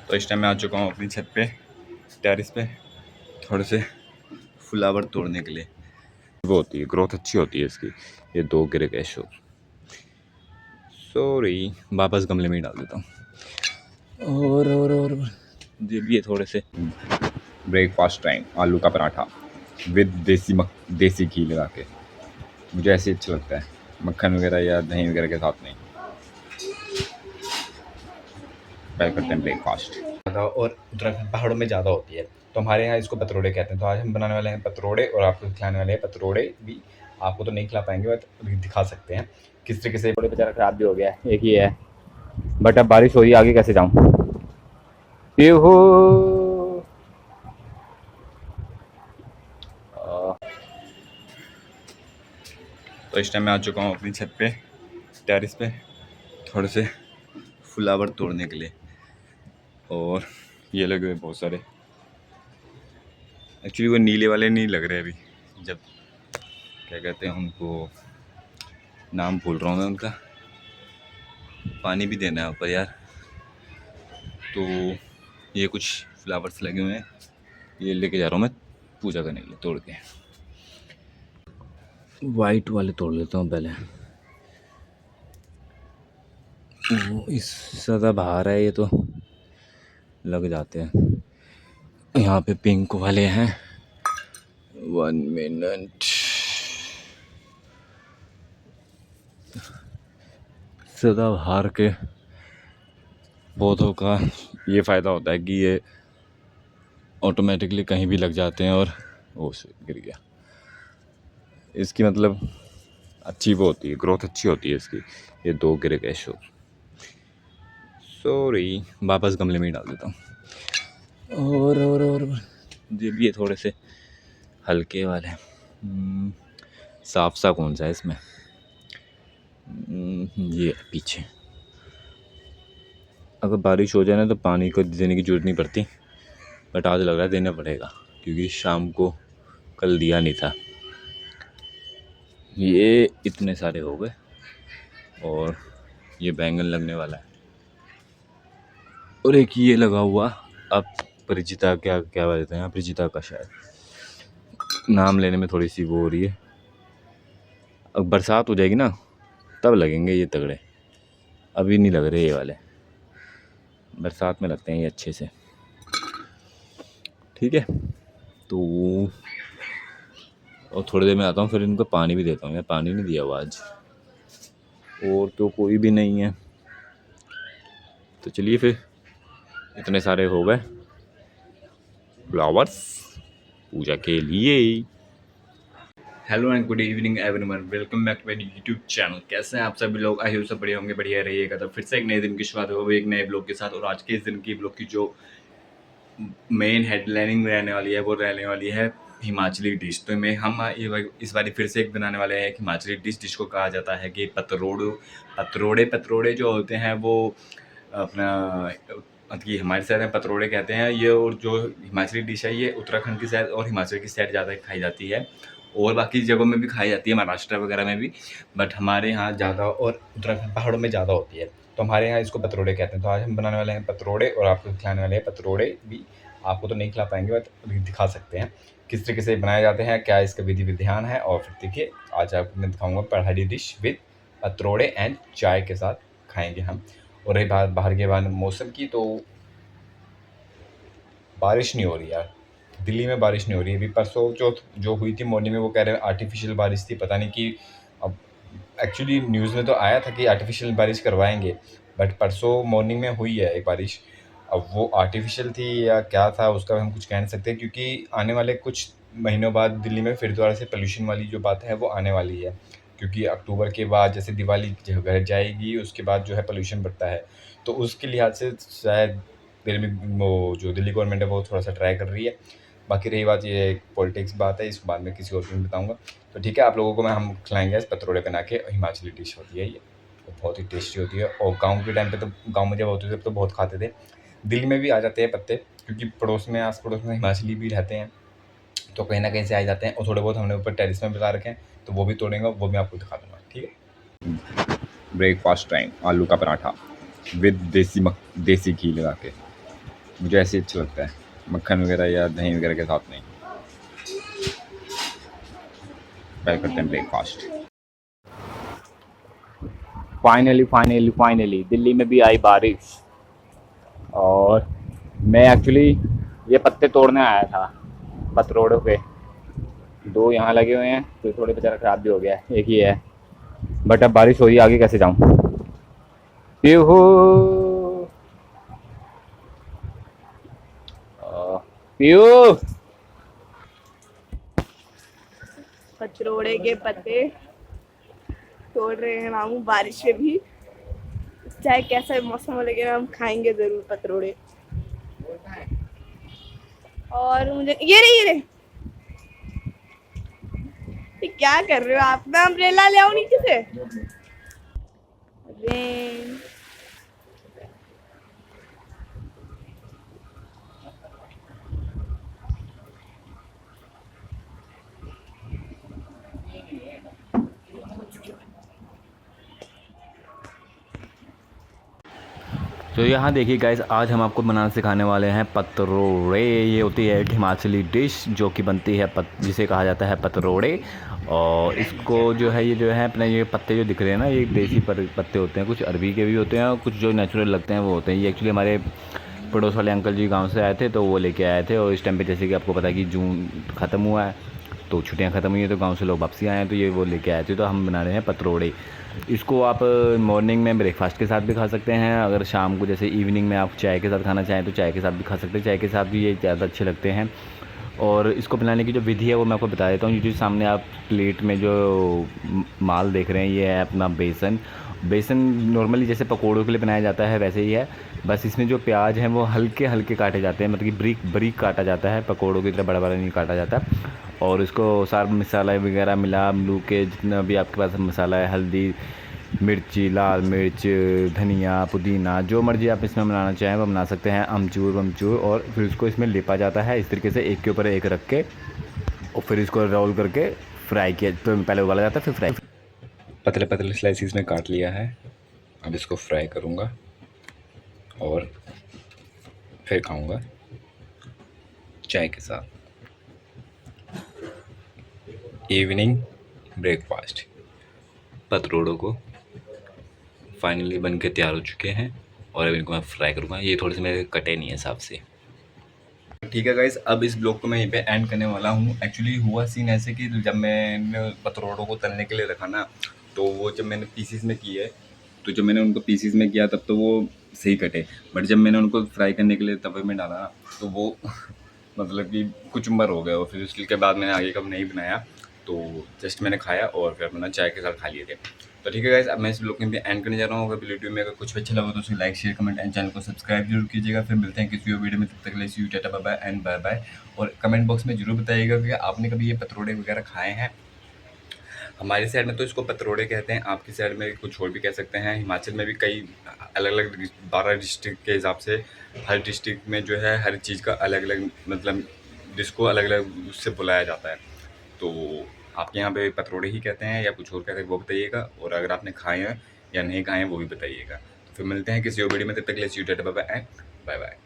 तो इस टाइम मैं आ चुका हूँ अपनी छत पे, टेरिस पे, थोड़े से फ्लावर तोड़ने के लिए। वो होती है, ग्रोथ अच्छी होती है इसकी। ये 2 गिर गए सॉरी, वापस गमले में ही डाल देता हूँ। और ये भी है थोड़े से। ब्रेकफास्ट टाइम, आलू का पराठा विद देसी घी लगा के, मुझे ऐसे अच्छा लगता है, मक्खन वगैरह या दही वगैरह के साथ नहीं। ट्राई करते हैं ब्रेकफास्ट। ज़्यादा और उत्तराखंड पहाड़ों में ज़्यादा होती है, तो हमारे यहाँ इसको पतरोड़े कहते हैं। तो आज हम बनाने वाले हैं पतरोड़े, और आपको खिलाने वाले हैं पतरोड़े भी। आपको तो नहीं खिला पाएंगे, बट अभी दिखा सकते हैं किस तरीके से। थोड़े बेचारा खराब भी हो गया है, एक ही है, बट अब बारिश हो रही है, आगे कैसे जाऊँ। ये हो तो इस टाइम मैं आ चुका हूँ अपनी छत पे, टेरिस पे, थोड़े से फ्लावर तोड़ने के लिए। और ये लगे हुए बहुत सारे, एक्चुअली वो नीले वाले नहीं लग रहे अभी, जब क्या कहते हैं उनको, नाम भूल रहा हूँ मैं उनका। पानी भी देना है ऊपर यार। तो ये कुछ फ्लावर्स लगे हुए हैं, ये लेके जा रहा हूँ मैं पूजा करने के लिए तोड़ के। वाइट वाले तोड़ लेता हूँ पहले। इस ज़्यादा बाहर है, ये तो लग जाते हैं। यहाँ पे पिंक वाले हैं। 1 मिनट। सदाबहार के पौधों का ये फ़ायदा होता है कि ये ऑटोमेटिकली कहीं भी लग जाते हैं। और वो गिर गया। इसकी मतलब अच्छी वो होती है, ग्रोथ अच्छी होती है इसकी। ये 2 गिर गए सॉरी, वापस गमले में ही डाल देता हूँ। और ये भी है थोड़े से हल्के वाले। साफ सा कौन सा है इसमें, ये पीछे। अगर बारिश हो जाए ना तो पानी को देने की ज़रूरत नहीं पड़ती, बट आज लग रहा है देना पड़ेगा, क्योंकि शाम को कल दिया नहीं था। ये इतने सारे हो गए, और ये बैंगन लगने वाला है, और एक ये लगा हुआ। अब परिचिता, क्या क्या बोलते हैं, परिचिता का शायद नाम लेने में थोड़ी सी वो हो रही है। अब बरसात हो जाएगी ना तब लगेंगे ये तगड़े, अभी नहीं लग रहे ये वाले। बरसात में लगते हैं ये अच्छे से, ठीक है। तो और थोड़ी देर में आता हूँ, फिर इनको पानी भी देता हूँ। यार पानी नहीं दिया हुआ आज, और तो कोई भी नहीं है। तो चलिए फिर, इतने सारे हो गए फ्लावर्स पूजा के लिए। Hello and good evening everyone, welcome back to my YouTube channel. कैसे हैं आप सभी लोग? आई होप सब बढ़िया होंगे, बढ़िया रहिएगा। तो फिर से एक नए दिन की शुरुआत हो गई, एक नए ब्लॉग के साथ। और आज के इस दिन की ब्लॉग की जो मेन हेडलाइनिंग रहने वाली है वो रहने वाली है हिमाचली डिश। तो हम इस बार फिर से एक बनाने वाले हैं एक हिमाचली डिश, जिसको कहा जाता है कि पतरोड़े जो होते हैं वो अपना, मतलब हमारे साइड में पतरोड़े कहते हैं ये। और जो हिमाचली डिश है ये उत्तराखंड की साइड और हिमाचल की साइड ज़्यादा खाई जाती है, और बाकी जगहों में भी खाई जाती है, महाराष्ट्र वगैरह में भी, बट हमारे यहाँ ज़्यादा और उत्तराखंड पहाड़ों में ज़्यादा होती है। तो हमारे यहाँ इसको पतरोड़े कहते हैं। तो आज हम बनाने वाले हैं पतरोड़े, और आपको खिलाने वाले हैं पतरोड़े भी। आपको तो नहीं खिला पाएंगे, बट अभी दिखा सकते हैं किस तरीके से बनाए जाते हैं, क्या इसका विधि विधान है। और फिर देखिए, आज आपको मैं दिखाऊंगा पहाड़ी डिश विद पतरोड़े एंड चाय के साथ खाएंगे हम। और रही बात बाहर के बाद मौसम की, तो बारिश नहीं हो रही यार, दिल्ली में बारिश नहीं हो रही है। अभी परसों जो हुई थी मॉर्निंग में, वो कह रहे हैं आर्टिफिशियल बारिश थी, पता नहीं कि अब एक्चुअली न्यूज़ में तो आया था कि आर्टिफिशियल बारिश करवाएंगे, बट परसों मॉर्निंग में हुई है एक बारिश। अब वो आर्टिफिशियल थी या क्या था उसका हम कुछ कह नहीं सकते, क्योंकि आने वाले कुछ महीनों बाद दिल्ली में फिर दोबारा से पोल्यूशन वाली जो बात है वो आने वाली है, क्योंकि अक्टूबर के बाद जैसे दिवाली घर जाएगी उसके बाद जो है पोल्यूशन बढ़ता है। तो उसके लिहाज से शायद दिल्ली में वो जो दिल्ली गवर्नमेंट है वो थोड़ा-सा ट्राई कर रही है। बाकी रही बात, ये एक पॉलिटिक्स बात है, इसको बाद में किसी और दिन बताऊँगा। तो ठीक है, आप लोगों को हम खिलाएँगे आज पतरोड़े बना के, हिमाचली डिश होती है ये, तो बहुत ही टेस्टी होती है। और गाँव के टाइम पे तो, गाँव में जब होते थे तब तो बहुत खाते थे। दिल्ली में भी आ जाते हैं पत्ते, क्योंकि पड़ोस में, आस-पड़ोस में हिमाचली भी रहते हैं, तो कहीं न कहीं से आ जाते हैं। और थोड़े बहुत हमने ऊपर टेरेस में भी लगा रखे हैं, तो वो भी तोड़ेंगे, वो मैं आपको दिखा दूँगा, ठीक है। ब्रेकफास्ट टाइम, आलू का पराठा विद देसी घी लगा के, मुझे ऐसे ही अच्छा लगता है, मक्खन वगैरह या दही वगैरह के साथ नहीं। पहले करते हैं ब्रेकफास्ट। फाइनली दिल्ली में भी आई बारिश। और मैं एक्चुअली ये पत्ते तोड़ने आया था पतरोड़ों के। दो यहाँ लगे हुए हैं, तो थोड़े बेचारा ख़राब भी हो गया है, एक ही है। बट अब बारिश हो रही है, आगे कैसे जाऊँ। पीहू पीहू। पतरोड़े के पत्ते तोड़ रहे हैं मामू बारिश में भी, चाहे कैसा मौसम हो, लेकिन हम खाएंगे जरूर पतरोड़े। और मुझे ये रे ये क्या कर रहे हो आप? मैं अम्ब्रेला ले आऊं नीचे से। रेन तो यहाँ देखिए गाइस, आज हम आपको बनाना सिखाने वाले हैं पतरोड़े। ये होती है एक हिमाचली डिश जो कि बनती है जिसे कहा जाता है पतरोड़े। और इसको जो है ये जो है अपने ये पत्ते जो दिख रहे हैं ना, ये देसी पत्ते होते हैं, कुछ अरबी के भी होते हैं और कुछ जो नेचुरल लगते हैं वो होते हैं। ये एक्चुअली हमारे पड़ोस वाले अंकल जी गांव से आए थे, तो वो लेके आए थे। और इस टाइम पे जैसे कि आपको पता है कि जून ख़त्म हुआ है, तो छुट्टियां ख़त्म हुई हैं, तो गांव से लोग वापसी आए हैं, तो ये वो लेके आए थे। तो हम बना रहे हैं पतरोड़े। इसको आप मॉर्निंग में ब्रेकफास्ट के साथ भी खा सकते हैं, अगर शाम को जैसे इवनिंग में आप चाय के साथ खाना चाहें तो चाय के साथ भी खा सकते हैं। चाय के साथ भी ये ज़्यादा अच्छे लगते हैं। और इसको बनाने की जो विधि है वो मैं आपको बता देता हूँ। ये जो सामने आप प्लेट में जो माल देख रहे हैं, ये है अपना बेसन। बेसन नॉर्मली जैसे पकौड़ों के लिए बनाया जाता है वैसे ही है, बस इसमें जो प्याज हैं वो हल्के हल्के काटे जाते हैं, मतलब कि बारीक बारीक काटा जाता है, पकौड़ों की तरह बड़ा बड़ा नहीं काटा जाता। और इसको सारा मसाला वगैरह मिला मिलू के जितना भी आपके पास मसाला है, हल्दी, मिर्ची, लाल मिर्च, धनिया, पुदीना, जो मर्ज़ी आप इसमें बनाना चाहें वो बना सकते हैं, अमचूर वमचूर। और फिर इसको इसमें लेपा जाता है इस तरीके से, एक के ऊपर एक रख के, और फिर इसको रोल करके फ्राई किया, तो पहले उबाला जाता है फिर फ्राई। पतले पतले स्लाइसिस में काट लिया है, अब इसको फ्राई करूँगा और फिर खाऊँगा चाय के साथ। Evening breakfast. पतरोड़ों को फाइनली बन के तैयार हो चुके हैं और अब इनको मैं फ्राई करूँगा। ये थोड़े से मेरे कटे नहीं है हिसाब से। ठीक है गाइस, अब इस ब्लॉग को मैं यहीं पे एंड करने वाला हूँ। एक्चुअली हुआ सीन ऐसे कि जब मैंने पतरोड़ों को तलने के लिए रखा ना, तो वो जब मैंने पीसीस में किए, तो जब मैंने उनको पीसीस में किया तब तो वो सही कटे, बट जब मैंने उनको फ्राई करने के लिए तवे में डाला ना, तो वो मतलब कि कुचुम्बर हो गया। और फिर उसके बाद मैंने आगे कब नहीं बनाया, तो जस्ट मैंने खाया और फिर अपना चाय के साथ खा लिए थे। तो ठीक है गाइस, अब मैं इस ब्लॉग में एंड करने जा रहा हूँ। अगर वीडियो में अगर कुछ अच्छा लगा तो उसे like share comment and channel को सब्सक्राइब जरूर कीजिएगा। फिर मिलते हैं किसी और वीडियो में, तब तक के लिए see you, tata, bye bye and bye bye. और कमेंट बॉक्स में जरूर बताइएगा कि आपने कभी ये पतरोड़े वगैरह खाए हैं। हमारी साइड में तो इसको पतरोड़े कहते हैं, आपकी साइड में कुछ और भी कह सकते हैं। हिमाचल में भी कई अलग अलग 12 डिस्ट्रिक्ट के हिसाब से हर डिस्ट्रिक्ट में जो है हर चीज़ का अलग अलग मतलब जिसको अलग अलग उससे बुलाया जाता है। तो आपके यहाँ पे पतरोड़े ही कहते हैं या कुछ और कहते हैं वो बताइएगा। और अगर आपने खाए हैं या नहीं खाए हैं वो भी बताइएगा। तो फिर मिलते हैं किसी और वीडियो में, तब तक के लिए see you, tata, bye bye and bye bye.